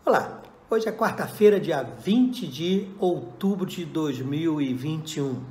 Olá, hoje é quarta-feira, dia 20 de outubro de 2021.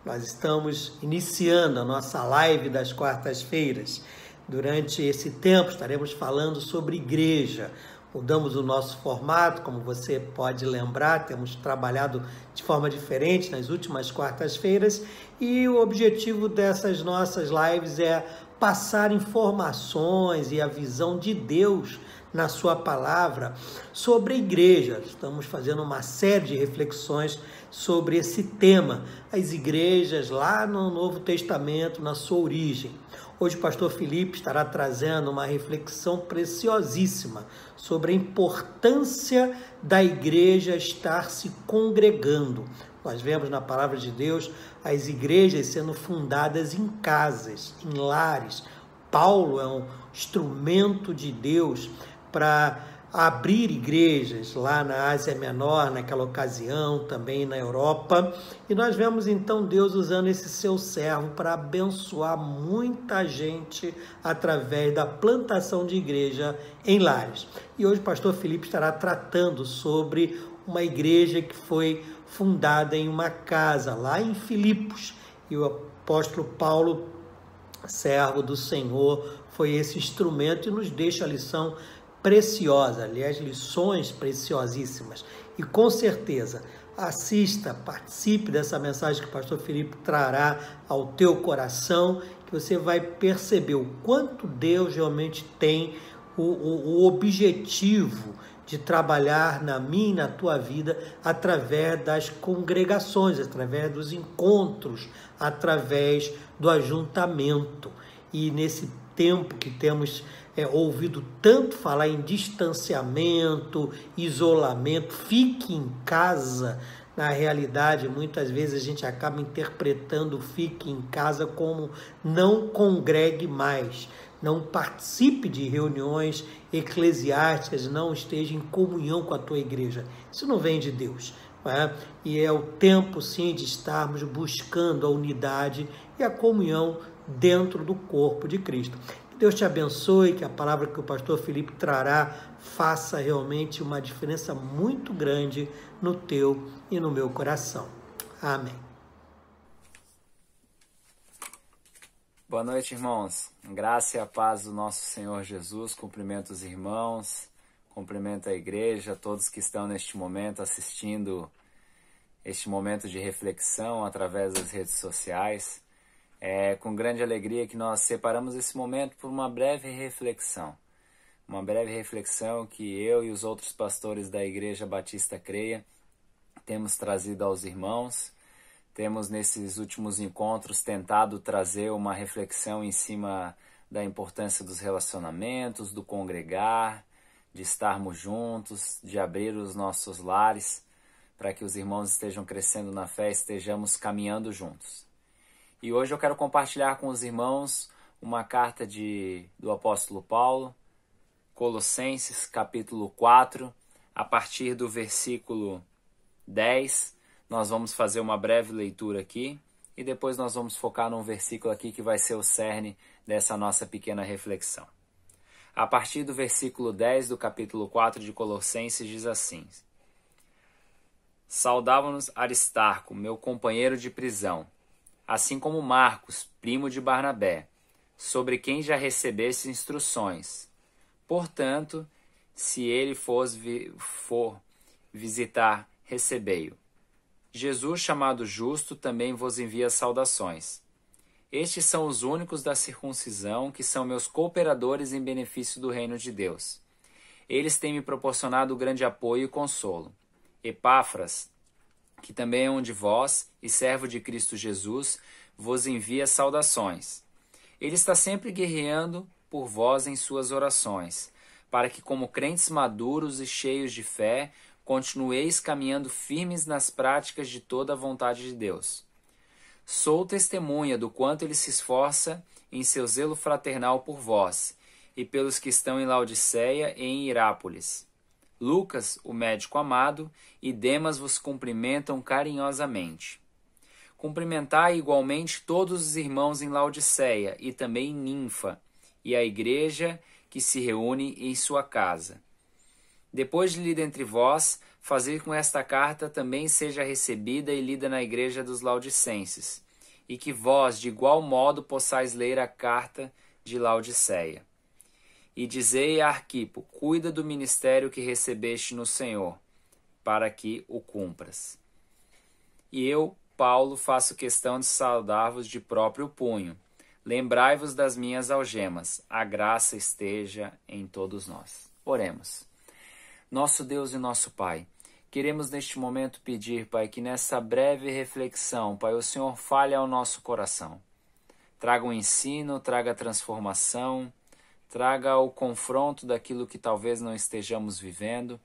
Nós estamos iniciando a nossa live das quartas-feiras. Durante esse tempo estaremos falando sobre igreja. Mudamos o nosso formato, como você pode lembrar, temos trabalhado de forma diferente nas últimas quartas-feiras e o objetivo dessas nossas lives é passar informações e a visão de Deus na sua palavra sobre a igreja. Estamos fazendo uma série de reflexões sobre esse tema, as igrejas lá no Novo Testamento, na sua origem. Hoje o pastor Felipe estará trazendo uma reflexão preciosíssima sobre a importância da igreja estar se congregando. Nós vemos na palavra de Deus as igrejas sendo fundadas em casas, em lares. Paulo é um instrumento de Deus para abrir igrejas lá na Ásia Menor, naquela ocasião, também na Europa. E nós vemos então Deus usando esse seu servo para abençoar muita gente através da plantação de igreja em lares. E hoje o pastor Felipe estará tratando sobre uma igreja que foi fundada em uma casa lá em Filipos. E o apóstolo Paulo, servo do Senhor, foi esse instrumento e nos deixa a lição preciosa, aliás, lições preciosíssimas. E com certeza, assista, participe dessa mensagem que o pastor Felipe trará ao teu coração, que você vai perceber o quanto Deus realmente tem o objetivo de trabalhar na minha e na tua vida através das congregações, através dos encontros, através do ajuntamento. E nesse tempo que temos ouvido tanto falar em distanciamento, isolamento, fique em casa. Na realidade, muitas vezes a gente acaba interpretando fique em casa como não congregue mais, não participe de reuniões eclesiásticas, não esteja em comunhão com a tua igreja. Isso não vem de Deus. Não é? E é o tempo, sim, de estarmos buscando a unidade e a comunhão dentro do corpo de Cristo. Que Deus te abençoe, que a palavra que o pastor Felipe trará faça realmente uma diferença muito grande no teu e no meu coração. Amém. Boa noite, irmãos. Graça e a paz do nosso Senhor Jesus. Cumprimento os irmãos, cumprimento a igreja, todos que estão neste momento assistindo este momento de reflexão através das redes sociais. É com grande alegria que nós separamos esse momento por uma breve reflexão. Uma breve reflexão que eu e os outros pastores da Igreja Batista Creia temos trazido aos irmãos. Temos nesses últimos encontros tentado trazer uma reflexão em cima da importância dos relacionamentos, do congregar, de estarmos juntos, de abrir os nossos lares para que os irmãos estejam crescendo na fé, estejamos caminhando juntos. E hoje eu quero compartilhar com os irmãos uma carta do apóstolo Paulo, Colossenses, capítulo 4, a partir do versículo 10. Nós vamos fazer uma breve leitura aqui e depois nós vamos focar num versículo aqui que vai ser o cerne dessa nossa pequena reflexão. A partir do versículo 10 do capítulo 4 de Colossenses diz assim: Saudava-nos Aristarco, meu companheiro de prisão, assim como Marcos, primo de Barnabé, sobre quem já recebeste instruções. Portanto, se ele for visitar, recebei-o. Jesus, chamado Justo, também vos envia saudações. Estes são os únicos da circuncisão que são meus cooperadores em benefício do reino de Deus. Eles têm me proporcionado grande apoio e consolo. Epáfras, que também é um de vós e servo de Cristo Jesus, vos envia saudações. Ele está sempre guerreando por vós em suas orações, para que, como crentes maduros e cheios de fé, continueis caminhando firmes nas práticas de toda a vontade de Deus. Sou testemunha do quanto ele se esforça em seu zelo fraternal por vós e pelos que estão em Laodiceia e em Hirápolis. Lucas, o médico amado, e Demas vos cumprimentam carinhosamente. Cumprimentai igualmente todos os irmãos em Laodiceia e também em Ninfa, e a igreja que se reúne em sua casa. Depois de lida entre vós, fazei com que esta carta também seja recebida e lida na igreja dos Laodicenses, e que vós, de igual modo, possais ler a carta de Laodiceia. E dizei a Arquipo, cuida do ministério que recebeste no Senhor, para que o cumpras. E eu, Paulo, faço questão de saudar-vos de próprio punho. Lembrai-vos das minhas algemas. A graça esteja em todos nós. Oremos. Nosso Deus e nosso Pai, queremos neste momento pedir, Pai, que nessa breve reflexão, Pai, o Senhor fale ao nosso coração. Traga um ensino, traga transformação, traga o confronto daquilo que talvez não estejamos vivendo,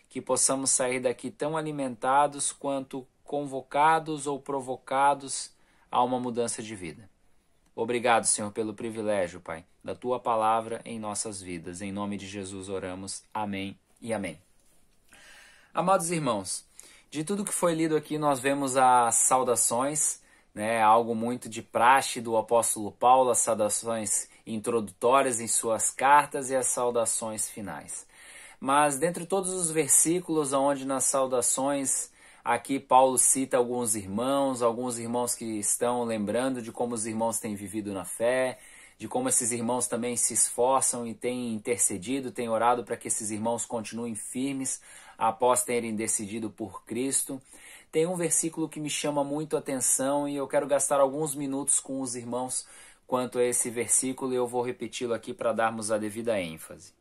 que possamos sair daqui tão alimentados quanto convocados ou provocados a uma mudança de vida. Obrigado, Senhor, pelo privilégio, Pai, da Tua palavra em nossas vidas. Em nome de Jesus oramos. Amém e amém. Amados irmãos, de tudo que foi lido aqui nós vemos as saudações, algo muito de praxe do apóstolo Paulo, as saudações introdutórias em suas cartas e as saudações finais. Mas dentre todos os versículos onde nas saudações aqui Paulo cita alguns irmãos que estão lembrando de como os irmãos têm vivido na fé, de como esses irmãos também se esforçam e têm intercedido, têm orado para que esses irmãos continuem firmes após terem decidido por Cristo. Tem um versículo que me chama muito a atenção e eu quero gastar alguns minutos com os irmãos quanto a esse versículo e eu vou repeti-lo aqui para darmos a devida ênfase.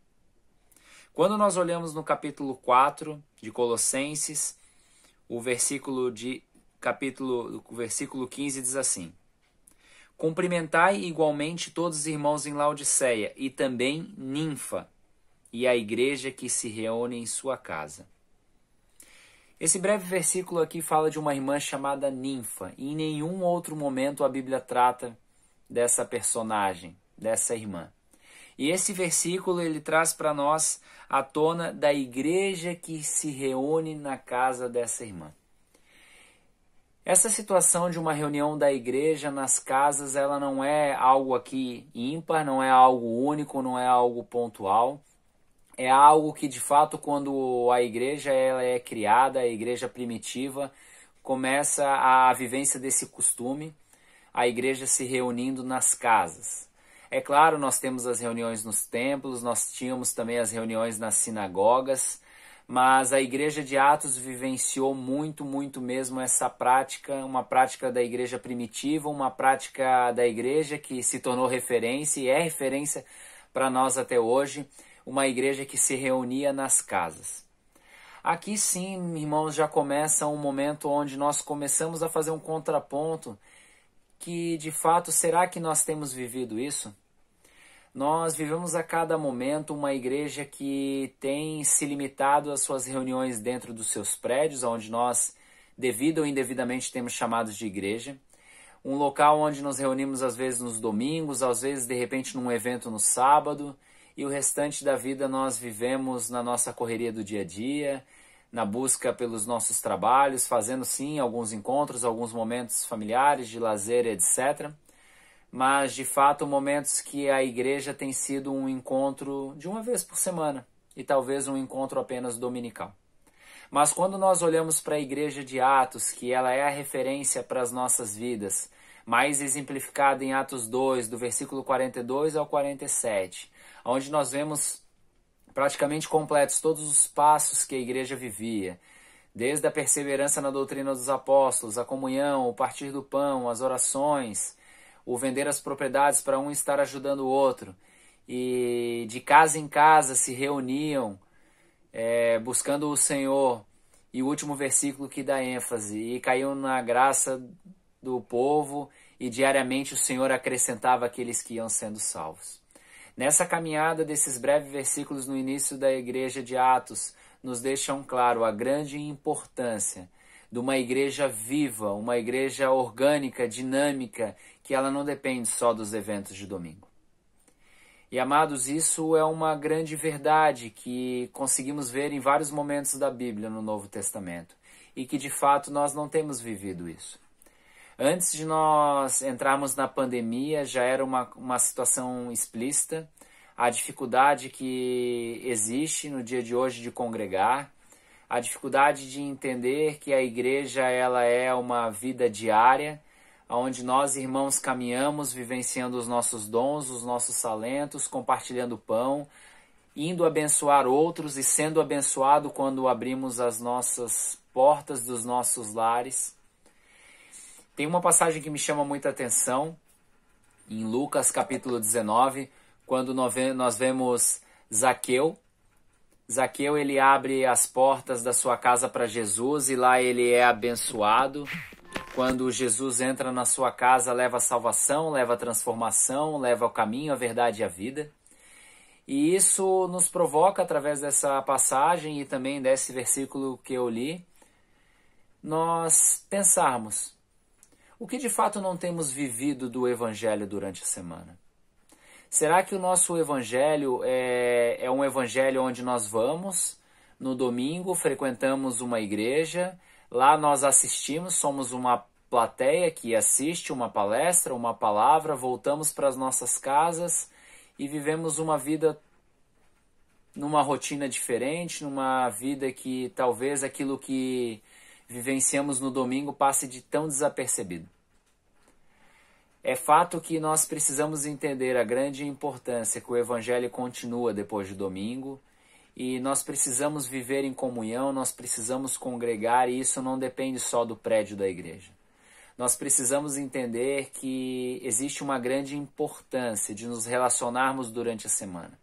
Quando nós olhamos no capítulo 4 de Colossenses, o versículo 15 diz assim: cumprimentai igualmente todos os irmãos em Laodiceia e também Ninfa e a igreja que se reúne em sua casa. Esse breve versículo aqui fala de uma irmã chamada Ninfa e em nenhum outro momento a Bíblia trata dessa personagem, dessa irmã. E esse versículo ele traz para nós à tona da igreja que se reúne na casa dessa irmã. Essa situação de uma reunião da igreja nas casas, ela não é algo aqui ímpar, não é algo único, não é algo pontual. É algo que, de fato, quando a igreja ela é criada, a igreja primitiva, começa a vivência desse costume, a igreja se reunindo nas casas. É claro, nós temos as reuniões nos templos, nós tínhamos também as reuniões nas sinagogas, mas a igreja de Atos vivenciou muito mesmo essa prática, uma prática da igreja primitiva, uma prática da igreja que se tornou referência e é referência para nós até hoje, uma igreja que se reunia nas casas. Aqui sim, irmãos, já começa um momento onde nós começamos a fazer um contraponto que, de fato, será que nós temos vivido isso? Nós vivemos a cada momento uma igreja que tem se limitado às suas reuniões dentro dos seus prédios, onde nós, devido ou indevidamente, temos chamados de igreja. Um local onde nos reunimos às vezes nos domingos, às vezes de repente num evento no sábado, e o restante da vida nós vivemos na nossa correria do dia a dia, na busca pelos nossos trabalhos, fazendo sim alguns encontros, alguns momentos familiares, de lazer, etc., mas de fato momentos que a igreja tem sido um encontro de uma vez por semana e talvez um encontro apenas dominical. Mas quando nós olhamos para a igreja de Atos, que ela é a referência para as nossas vidas, mais exemplificada em Atos 2, do versículo 42 ao 47, onde nós vemos praticamente completos todos os passos que a igreja vivia, desde a perseverança na doutrina dos apóstolos, a comunhão, o partir do pão, as orações, o vender as propriedades para um estar ajudando o outro, e de casa em casa se reuniam buscando o Senhor, e o último versículo que dá ênfase, e caiu na graça do povo, e diariamente o Senhor acrescentava aqueles que iam sendo salvos. Nessa caminhada desses breves versículos no início da igreja de Atos, nos deixam claro a grande importância de uma igreja viva, uma igreja orgânica, dinâmica, que ela não depende só dos eventos de domingo. E, amados, isso é uma grande verdade que conseguimos ver em vários momentos da Bíblia no Novo Testamento e que, de fato, nós não temos vivido isso. Antes de nós entrarmos na pandemia, já era uma situação explícita. a dificuldade que existe no dia de hoje de congregar, a dificuldade de entender que a igreja ela é uma vida diária, onde nós, irmãos, caminhamos, vivenciando os nossos dons, os nossos talentos, compartilhando pão, indo abençoar outros e sendo abençoado quando abrimos as nossas portas dos nossos lares. Tem uma passagem que me chama muita atenção, em Lucas capítulo 19, quando nós vemos Zaqueu. Zaqueu, ele abre as portas da sua casa para Jesus e lá ele é abençoado. Quando Jesus entra na sua casa, leva a salvação, leva a transformação, leva o caminho, a verdade e a vida. E isso nos provoca, através dessa passagem e também desse versículo que eu li, nós pensarmos o que de fato não temos vivido do Evangelho durante a semana. Será que o nosso Evangelho é um Evangelho onde nós vamos, no domingo, frequentamos uma igreja, lá nós assistimos, somos uma plateia que assiste uma palestra, uma palavra, voltamos para as nossas casas e vivemos uma vida numa rotina diferente, numa vida que talvez aquilo que vivenciamos no domingo passe de tão desapercebido. É fato que nós precisamos entender a grande importância que o Evangelho continua depois do domingo e nós precisamos viver em comunhão, nós precisamos congregar e isso não depende só do prédio da igreja. Nós precisamos entender que existe uma grande importância de nos relacionarmos durante a semana.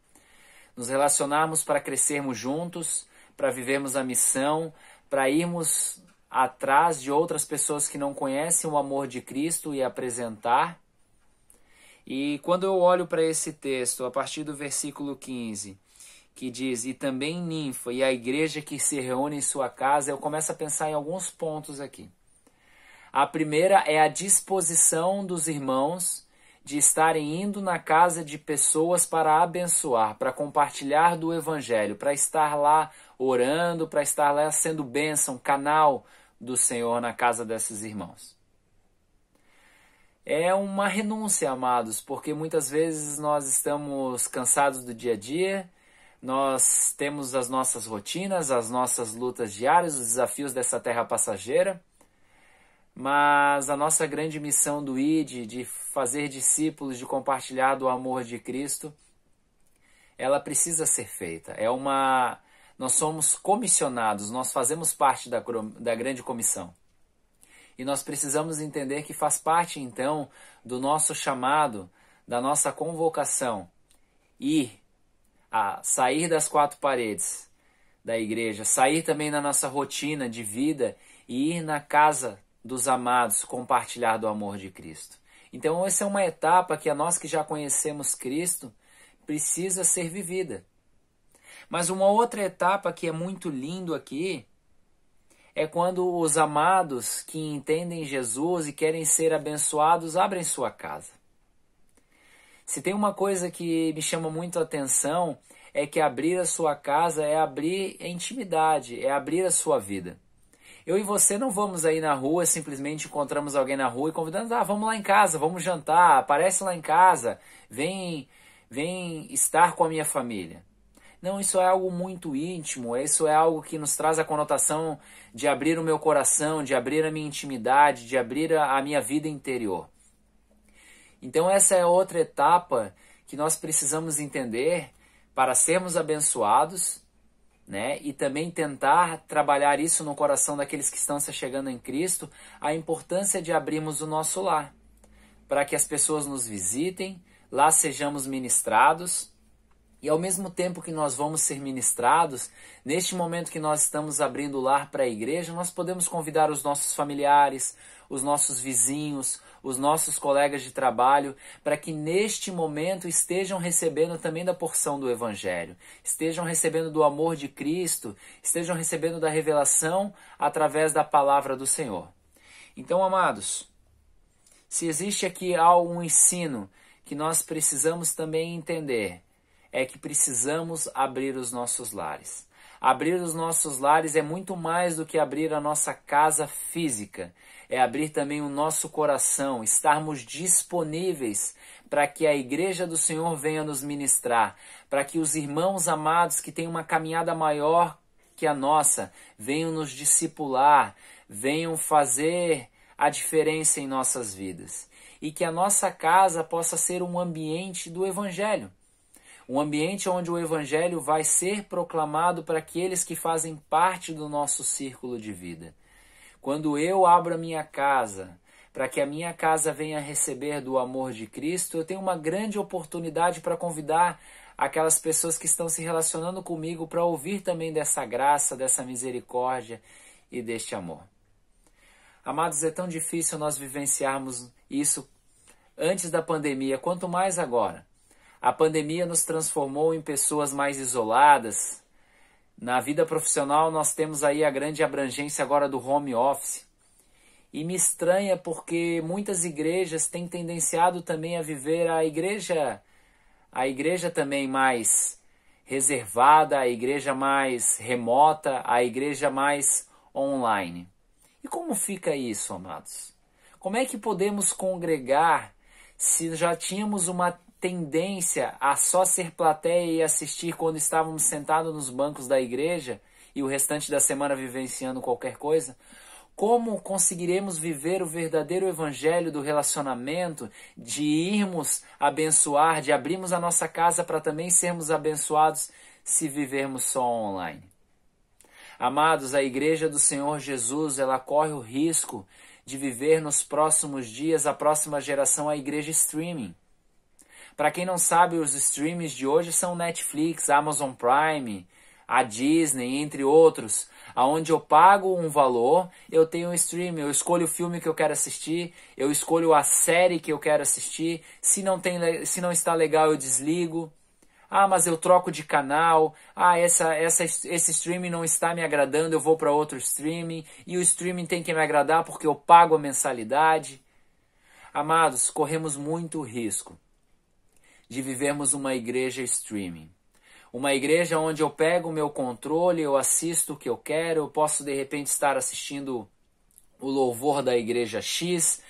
Nos relacionarmos para crescermos juntos, para vivermos a missão, para irmos atrás de outras pessoas que não conhecem o amor de Cristo e apresentar. E quando eu olho para esse texto, a partir do versículo 15, que diz, e também Ninfa e a igreja que se reúne em sua casa, eu começo a pensar em alguns pontos aqui. A primeira é a disposição dos irmãos de estarem indo na casa de pessoas para abençoar, para compartilhar do Evangelho, para estar lá orando, para estar lá sendo bênção, canal do Senhor na casa desses irmãos. É uma renúncia, amados, porque muitas vezes nós estamos cansados do dia a dia, nós temos as nossas rotinas, as nossas lutas diárias, os desafios dessa terra passageira, mas a nossa grande missão do ID, de fazer discípulos, de compartilhar do amor de Cristo, ela precisa ser feita. Nós somos comissionados, nós fazemos parte da grande comissão. E nós precisamos entender que faz parte, então, do nosso chamado, da nossa convocação, sair das quatro paredes da igreja, sair também da nossa rotina de vida e ir na casa dos amados, compartilhar do amor de Cristo. Então, essa é uma etapa que a nós que já conhecemos Cristo precisa ser vivida. Mas uma outra etapa que é muito lindo aqui é quando os amados que entendem Jesus e querem ser abençoados abrem sua casa. Se tem uma coisa que me chama muito a atenção é que abrir a sua casa é abrir a intimidade, é abrir a sua vida. Eu e você não vamos aí na rua, simplesmente encontramos alguém na rua e convidamos, vamos lá em casa, vamos jantar, aparece lá em casa, vem estar com a minha família. Não, isso é algo muito íntimo, isso é algo que nos traz a conotação de abrir o meu coração, de abrir a minha intimidade, de abrir a minha vida interior. Então essa é outra etapa que nós precisamos entender para sermos abençoados, né? E também tentar trabalhar isso no coração daqueles que estão se chegando em Cristo, a importância de abrirmos o nosso lar, para que as pessoas nos visitem, lá sejamos ministrados. E ao mesmo tempo que nós vamos ser ministrados, neste momento que nós estamos abrindo o lar para a igreja, nós podemos convidar os nossos familiares, os nossos vizinhos, os nossos colegas de trabalho, para que neste momento estejam recebendo também da porção do Evangelho, estejam recebendo do amor de Cristo, estejam recebendo da revelação através da palavra do Senhor. Então, amados, se existe aqui algum ensino que nós precisamos também entender, é que precisamos abrir os nossos lares. Abrir os nossos lares é muito mais do que abrir a nossa casa física. É abrir também o nosso coração, estarmos disponíveis para que a igreja do Senhor venha nos ministrar, para que os irmãos amados que têm uma caminhada maior que a nossa venham nos discipular, venham fazer a diferença em nossas vidas. E que a nossa casa possa ser um ambiente do Evangelho. Um ambiente onde o Evangelho vai ser proclamado para aqueles que fazem parte do nosso círculo de vida. Quando eu abro a minha casa, para que a minha casa venha receber do amor de Cristo, eu tenho uma grande oportunidade para convidar aquelas pessoas que estão se relacionando comigo para ouvir também dessa graça, dessa misericórdia e deste amor. Amados, é tão difícil nós vivenciarmos isso antes da pandemia, quanto mais agora. A pandemia nos transformou em pessoas mais isoladas. Na vida profissional nós temos aí a grande abrangência agora do home office. E me estranha porque muitas igrejas têm tendenciado também a viver a igreja também mais reservada, a igreja mais remota, a igreja mais online. E como fica isso, amados? Como é que podemos congregar se já tínhamos uma tendência a só ser plateia e assistir quando estávamos sentados nos bancos da igreja e o restante da semana vivenciando qualquer coisa? Como conseguiremos viver o verdadeiro evangelho do relacionamento, de irmos abençoar, de abrirmos a nossa casa para também sermos abençoados se vivermos só online? Amados, a igreja do Senhor Jesus, ela corre o risco de viver nos próximos dias, a próxima geração, a igreja streaming. Para quem não sabe, os streamings de hoje são Netflix, Amazon Prime, a Disney, entre outros, aonde eu pago um valor, eu tenho um streaming, eu escolho o filme que eu quero assistir, eu escolho a série que eu quero assistir, se não está legal eu desligo. Ah, mas eu troco de canal, esse streaming não está me agradando, eu vou para outro streaming, e o streaming tem que me agradar porque eu pago a mensalidade. Amados, corremos muito risco de vivermos uma igreja streaming. Uma igreja onde eu pego o meu controle, eu assisto o que eu quero, eu posso de repente estar assistindo o louvor da igreja X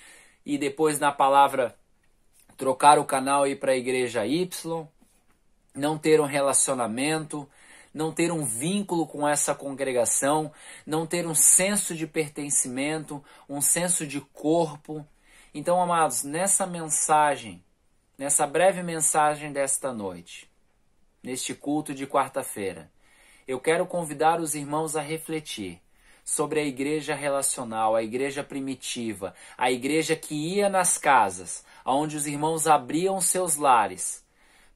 e depois na palavra trocar o canal e ir para a igreja Y, não ter um relacionamento, não ter um vínculo com essa congregação, não ter um senso de pertencimento, um senso de corpo. Então, amados, nessa mensagem, nessa breve mensagem desta noite, neste culto de quarta-feira, eu quero convidar os irmãos a refletir sobre a igreja relacional, a igreja primitiva, a igreja que ia nas casas, onde os irmãos abriam seus lares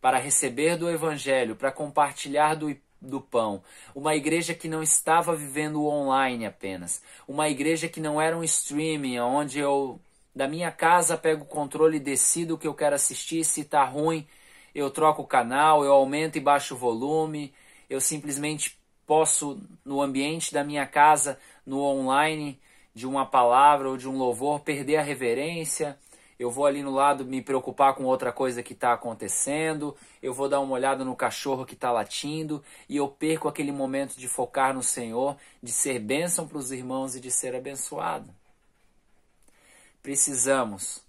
para receber do evangelho, para compartilhar do pão. Uma igreja que não estava vivendo o online apenas. Uma igreja que não era um streaming, onde eu, da minha casa, pego o controle e decido o que eu quero assistir. Se está ruim, eu troco o canal, eu aumento e baixo o volume. Eu simplesmente posso, no ambiente da minha casa, no online, de uma palavra ou de um louvor, perder a reverência. Eu vou ali no lado me preocupar com outra coisa que está acontecendo, eu vou dar uma olhada no cachorro que está latindo e eu perco aquele momento de focar no Senhor, de ser bênção para os irmãos e de ser abençoado. Precisamos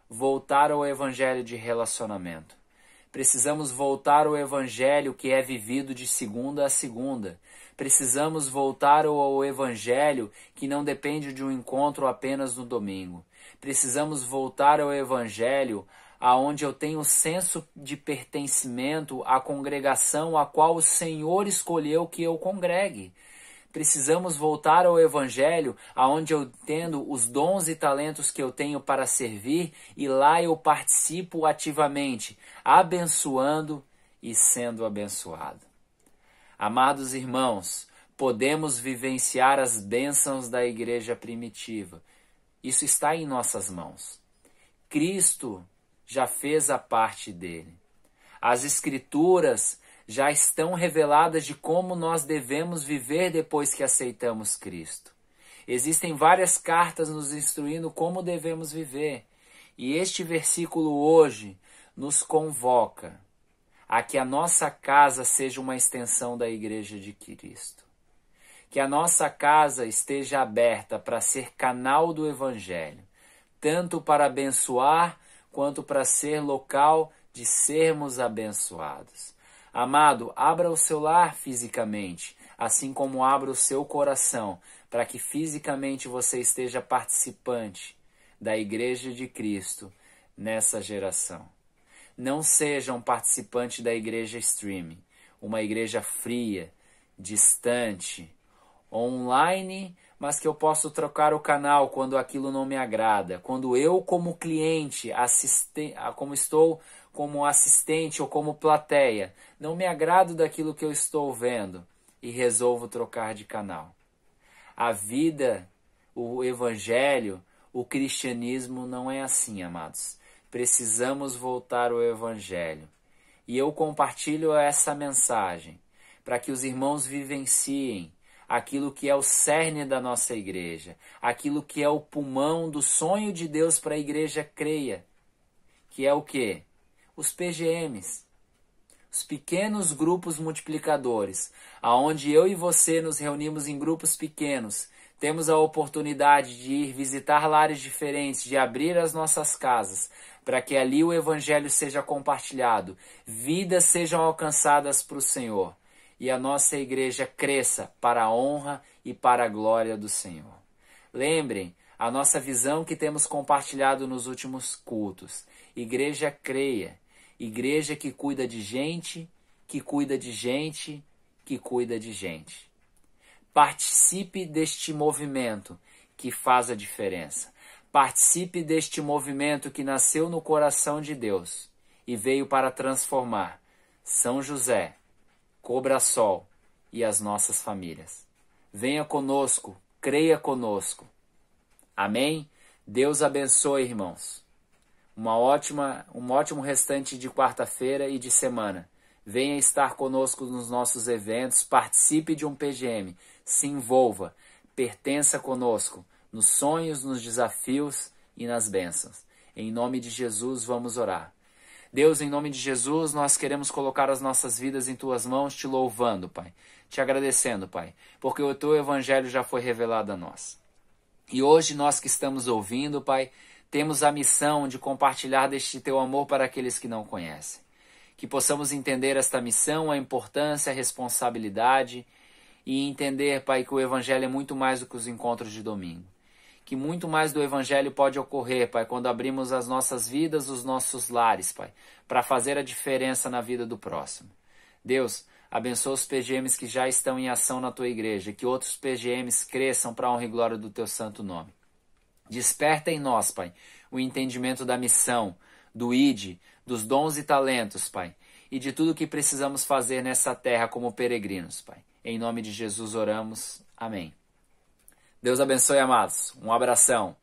voltar ao evangelho de relacionamento. Precisamos voltar ao evangelho que é vivido de segunda a segunda. Precisamos voltar ao evangelho que não depende de um encontro apenas no domingo. Precisamos voltar ao evangelho aonde eu tenho senso de pertencimento à congregação a qual o Senhor escolheu que eu congregue. Precisamos voltar ao evangelho aonde eu tendo os dons e talentos que eu tenho para servir e lá eu participo ativamente, abençoando e sendo abençoado. Amados irmãos, podemos vivenciar as bênçãos da igreja primitiva. Isso está em nossas mãos. Cristo já fez a parte dele. As Escrituras já estão reveladas de como nós devemos viver depois que aceitamos Cristo. Existem várias cartas nos instruindo como devemos viver. E este versículo hoje nos convoca a que a nossa casa seja uma extensão da Igreja de Cristo. Que a nossa casa esteja aberta para ser canal do Evangelho, tanto para abençoar quanto para ser local de sermos abençoados. Amado, abra o seu lar fisicamente, assim como abra o seu coração, para que fisicamente você esteja participante da Igreja de Cristo nessa geração. Não seja um participante da igreja streaming, uma igreja fria, distante, online, mas que eu posso trocar o canal quando aquilo não me agrada. Quando eu, como cliente, como estou como assistente ou como plateia, não me agrado daquilo que eu estou vendo e resolvo trocar de canal. A vida, o evangelho, o cristianismo não é assim, amados. Precisamos voltar ao evangelho. E eu compartilho essa mensagem para que os irmãos vivenciem aquilo que é o cerne da nossa igreja, aquilo que é o pulmão do sonho de Deus para a igreja creia, que é o quê? Os PGMs, os pequenos grupos multiplicadores, aonde eu e você nos reunimos em grupos pequenos, temos a oportunidade de ir visitar lares diferentes, de abrir as nossas casas, para que ali o evangelho seja compartilhado, vidas sejam alcançadas para o Senhor e a nossa igreja cresça para a honra e para a glória do Senhor. Lembrem a nossa visão que temos compartilhado nos últimos cultos. Igreja creia, igreja que cuida de gente, que cuida de gente, que cuida de gente. Participe deste movimento que faz a diferença. Participe deste movimento que nasceu no coração de Deus e veio para transformar São José, Cobrasol e as nossas famílias. Venha conosco, creia conosco. Amém? Deus abençoe, irmãos. Um ótimo restante de quarta-feira e de semana. Venha estar conosco nos nossos eventos, participe de um PGM, se envolva, pertença conosco, nos sonhos, nos desafios e nas bênçãos. Em nome de Jesus, vamos orar. Deus, em nome de Jesus, nós queremos colocar as nossas vidas em Tuas mãos, te louvando, Pai, te agradecendo, Pai, porque o Teu Evangelho já foi revelado a nós. E hoje nós que estamos ouvindo, Pai, temos a missão de compartilhar deste Teu amor para aqueles que não conhecem. Que possamos entender esta missão, a importância, a responsabilidade e entender, Pai, que o Evangelho é muito mais do que os encontros de domingo. Que muito mais do Evangelho pode ocorrer, Pai, quando abrimos as nossas vidas, os nossos lares, Pai, para fazer a diferença na vida do próximo. Deus, abençoa os PGMs que já estão em ação na Tua igreja, que outros PGMs cresçam para a honra e glória do Teu santo nome. Desperta em nós, Pai, o entendimento da missão, do ID, dos dons e talentos, Pai, e de tudo o que precisamos fazer nessa terra como peregrinos, Pai. Em nome de Jesus oramos. Amém. Deus abençoe, amados. Um abração.